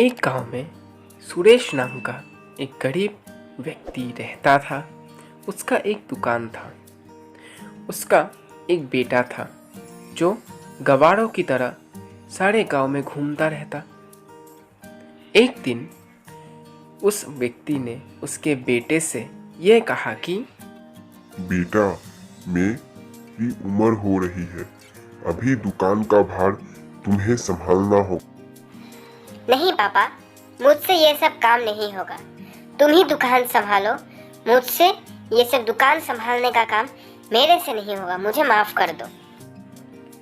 एक गांव में सुरेश नाम का एक गरीब व्यक्ति रहता था। उसका एक दुकान था। उसका एक बेटा था जो गवारों की तरह सारे गांव में घूमता रहता। एक दिन उस व्यक्ति ने उसके बेटे से यह कहा कि बेटा, मेरी उम्र हो रही है, अभी दुकान का भार तुम्हें संभालना हो। नहीं पापा, मुझसे ये सब काम नहीं होगा। तुम ही दुकान संभालो। मुझसे ये सब दुकान संभालने का काम मेरे से नहीं होगा। मुझे माफ कर दो।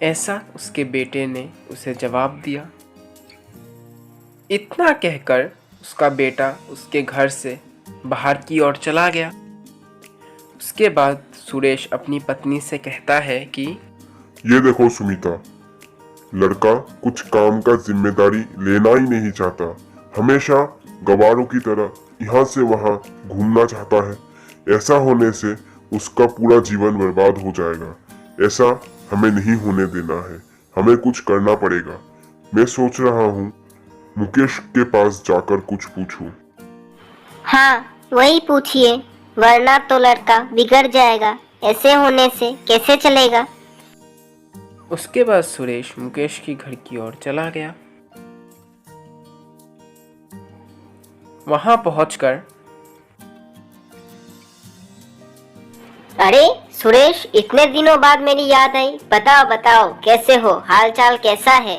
ऐसा उसके बेटे ने उसे जवाब दिया। इतना कहकर उसका बेटा उसके घर से बाहर की ओर चला गया। उसके बाद सुरेश अपनी पत्नी से कहता है कि ये देखो सुमिता, लड़का कुछ काम का जिम्मेदारी लेना ही नहीं चाहता, हमेशा गवारों की तरह यहाँ से वहाँ घूमना चाहता है। ऐसा होने से उसका पूरा जीवन बर्बाद हो जाएगा। ऐसा हमें नहीं होने देना है, हमें कुछ करना पड़ेगा। मैं सोच रहा हूँ मुकेश के पास जाकर कुछ पूछूं। हाँ, वही पूछिए, वरना तो लड़का बिगड़ जाएगा। ऐसे होने से कैसे चलेगा। उसके बाद सुरेश मुकेश की घर की ओर चला गया। वहां पहुंचकर अरे सुरेश, इतने दिनों बाद मेरी याद आई। बताओ बताओ, कैसे हो, हाल चाल कैसा है।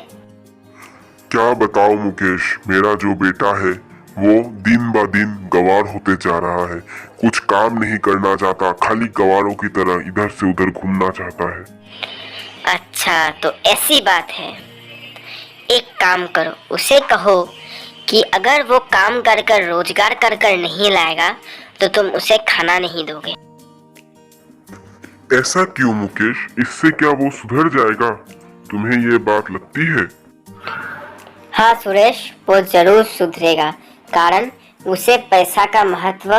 क्या बताओ मुकेश, मेरा जो बेटा है वो दिन ब दिन गवार होते जा रहा है। कुछ काम नहीं करना चाहता, खाली गवारों की तरह इधर से उधर घूमना चाहता है। अच्छा, तो ऐसी बात है। एक काम करो, उसे कहो कि अगर वो काम कर कर रोजगार कर कर नहीं लाएगा तो तुम उसे खाना नहीं दोगे। ऐसा क्यों मुकेश, इससे क्या वो सुधर जाएगा? तुम्हें ये बात लगती है? हाँ सुरेश, वो जरूर सुधरेगा, कारण उसे पैसा का महत्व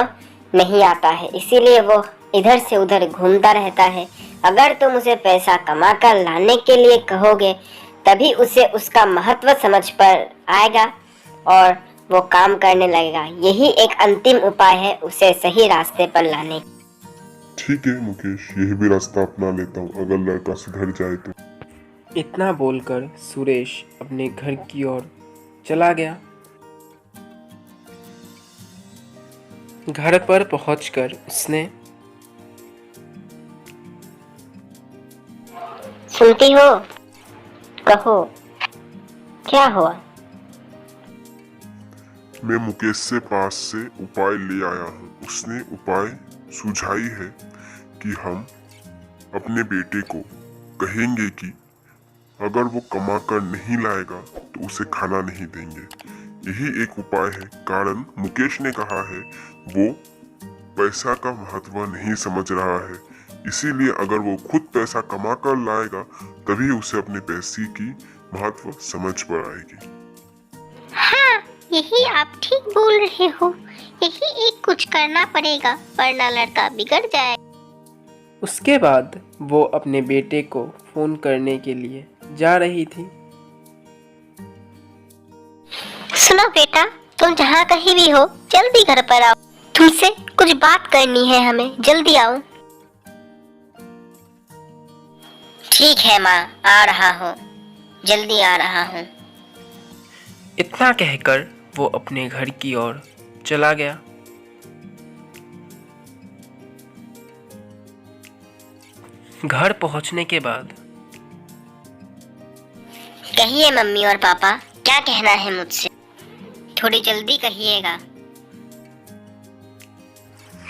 नहीं आता है, इसीलिए वो इधर से उधर घूमता रहता है। अगर तुम उसे पैसा कमा कर लाने के लिए कहोगे तभी उसे उसका महत्व समझ पर आएगा और वो काम करने लगेगा। यही एक अंतिम उपाय है उसे सही रास्ते पर लाने। ठीक है मुकेश, यही भी रास्ता अपना लेता हूँ, अगर लड़का सुधर जाए तो। इतना बोलकर सुरेश अपने घर की ओर चला गया। घर पर पहुंचकर उसने सुनती हो? कहो, क्या हुआ? मैं मुकेश से पास से उपाय ले आया हूँ। उसने उपाय सुझाई है कि हम अपने बेटे को कहेंगे कि अगर वो कमा कर नहीं लाएगा तो उसे खाना नहीं देंगे। यही एक उपाय है, कारण मुकेश ने कहा है वो पैसा का महत्व नहीं समझ रहा है। इसीलिए अगर वो खुद पैसा कमा कर लाएगा तभी उसे अपने पैसे की महत्व समझ पर आएगी। हाँ, यही आप ठीक बोल रहे हो। यही एक कुछ करना पड़ेगा, वरना लड़का बिगड़ जाए। उसके बाद वो अपने बेटे को फोन करने के लिए जा रही थी। सुनो बेटा, तुम जहाँ कहीं भी हो जल्दी घर पर आओ। तुमसे कुछ बात करनी है हमें, जल्दी आओ। ठीक है माँ, आ रहा हूँ, जल्दी आ रहा हूँ। इतना कहकर वो अपने घर की ओर चला गया। घर पहुंचने के बाद कहिए मम्मी और पापा, क्या कहना है मुझसे? थोड़ी जल्दी कहिएगा।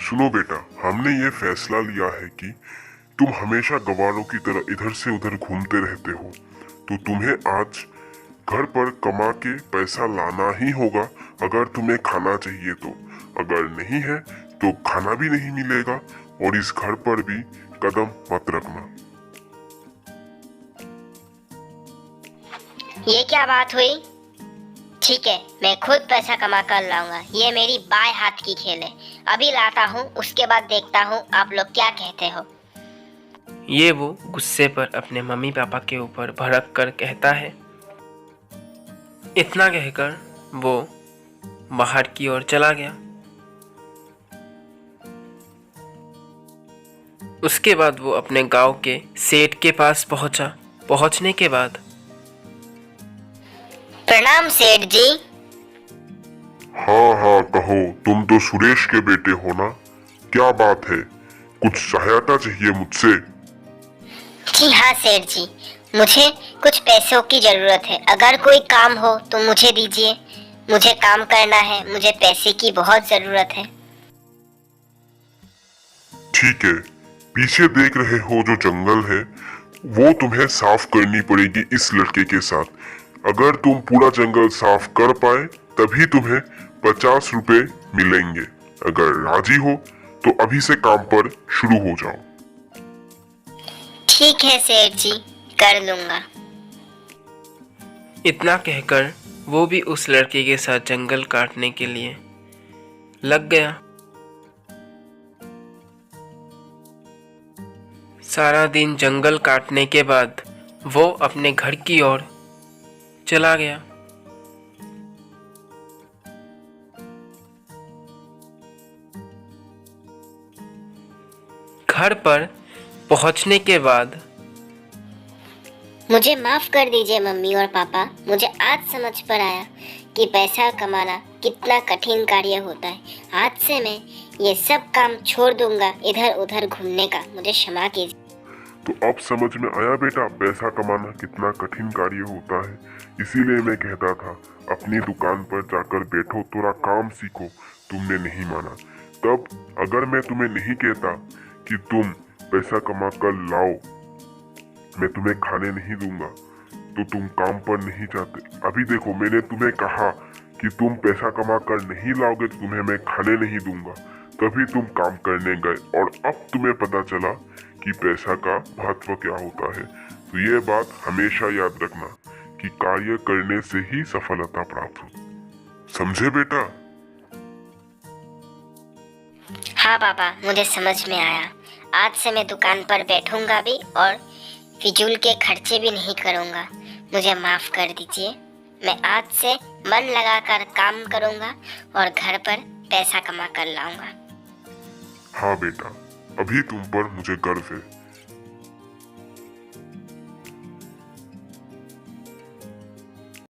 सुनो बेटा, हमने ये फैसला लिया है कि तुम हमेशा गवारों की तरह इधर से उधर घूमते रहते हो, तो तुम्हें आज घर पर कमा के पैसा लाना ही होगा अगर तुम्हें खाना चाहिए तो। अगर नहीं है तो खाना भी नहीं मिलेगा और इस घर पर भी कदम मत रखना। ये क्या बात हुई? ठीक है, मैं खुद पैसा कमा कर लाऊंगा। ये मेरी बाएं हाथ की खेल है। अभी लाता हूँ, उसके बाद देखता हूँ आप लोग क्या कहते हो। ये वो गुस्से पर अपने मम्मी पापा के ऊपर भड़क कर कहता है। इतना कहकर वो बाहर की ओर चला गया। उसके बाद वो अपने गांव के सेठ के पास पहुंचा। पहुंचने के बाद, प्रणाम सेठ जी। हाँ हाँ कहो, तुम तो सुरेश के बेटे हो ना? क्या बात है, कुछ सहायता चाहिए मुझसे? जी हाँ सेठ जी, मुझे कुछ पैसों की जरूरत है। अगर कोई काम हो तो मुझे दीजिए। मुझे काम करना है, मुझे पैसे की बहुत जरूरत है। ठीक है, पीछे देख रहे हो जो जंगल है वो तुम्हें साफ करनी पड़ेगी इस लड़के के साथ। अगर तुम पूरा जंगल साफ कर पाए तभी तुम्हें 50 रुपए मिलेंगे। अगर राजी हो तो अभी से काम पर शुरू हो जाओ। ठीक है सेठ जी, कर लूंगा। इतना कहकर वो भी उस लड़के के साथ जंगल काटने के लिए लग गया। सारा दिन जंगल काटने के बाद वो अपने घर की ओर चला गया। घर पर पहुंचने के बाद, मुझे माफ कर दीजिए मम्मी और पापा। मुझे आज समझ पर आया कि पैसा कमाना कितना कठिन कार्य होता है। आज से मैं ये सब काम छोड़ दूंगा, इधर उधर घूमने का। मुझे क्षमा कीजिए। तो अब समझ में आया बेटा, पैसा कमाना कितना कठिन कार्य होता है। इसीलिए मैं कहता था अपनी दुकान पर जाकर बैठो, थोड़ा काम सीखो। तुमने नहीं माना। तब अगर मैं तुम्हें नहीं कहता कि तुम पैसा कमा कर लाओ, मैं तुम्हें खाने नहीं दूंगा, तो तुम काम पर नहीं जाते। अभी देखो, मैंने तुम्हें कहा कि तुम पैसा कमा कर नहीं लाओगे तो तुम्हें मैं खाने नहीं दूंगा, तभी तुम काम करने गए और अब तुम्हें पता चला कि पैसा का महत्व क्या होता है। तो ये बात हमेशा याद रखना कि कार्य करने से ही सफलता प्राप्त हो। समझे बेटा? हाँ पापा, मुझे समझ में आया। आज से मैं दुकान पर बैठूंगा भी और फिजूल के खर्चे भी नहीं करूंगा। मुझे माफ कर दीजिए। मैं आज से मन लगाकर काम करूंगा और घर पर पैसा कमा कर लाऊंगा। हाँ बेटा, अभी तुम पर मुझे गर्व है।